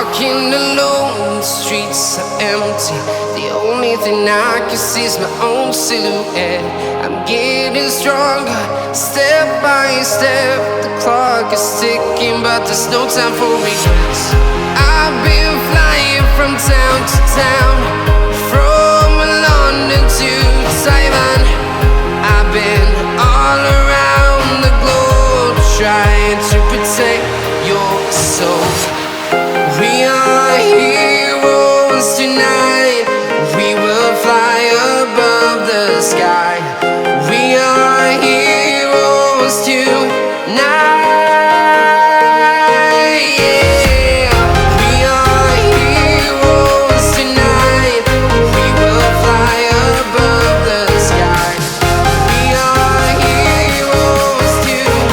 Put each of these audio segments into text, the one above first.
walking alone, the streets are empty. The only thing I can see is my own silhouette. I'm getting stronger, step by step. The clock is ticking, but there's no time for regrets. I've been flying from town to town, from London to Taiwan. I've been all around the globe, trying to protect your soul. We are heroes tonight. We will fly above the sky. We are heroes tonight. Yeah. We are heroes tonight. We will fly above the sky. We are heroes tonight.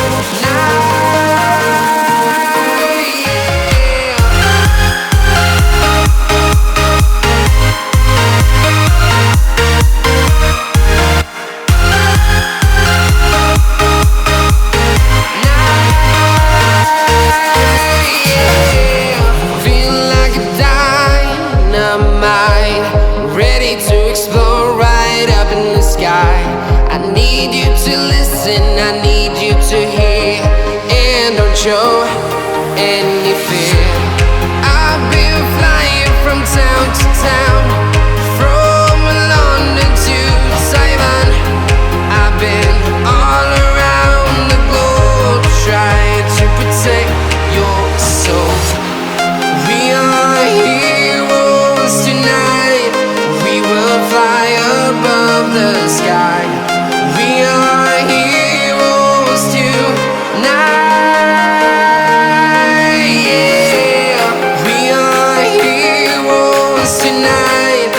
Ready to explore right up in the sky. I need you to listen, I need you to hear, and don't show any fear. I've been flying from town to town, from London to Taiwan. I've been all around the globe, trying to protect your soul. We are heroes tonight. We will fly above the sky. We are heroes tonight. Yeah. We are heroes tonight.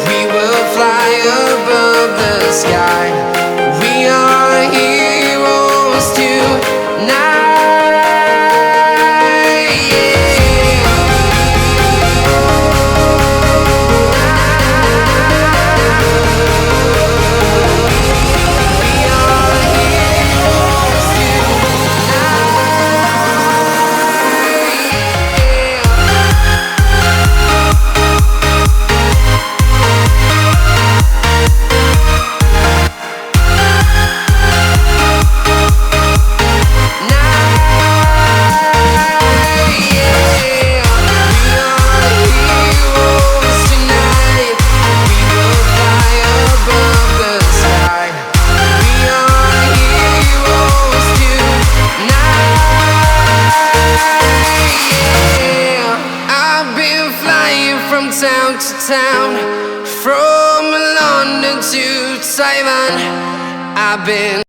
We will fly above the sky. We are heroes tonight. From town to town, from London to Taiwan, I've been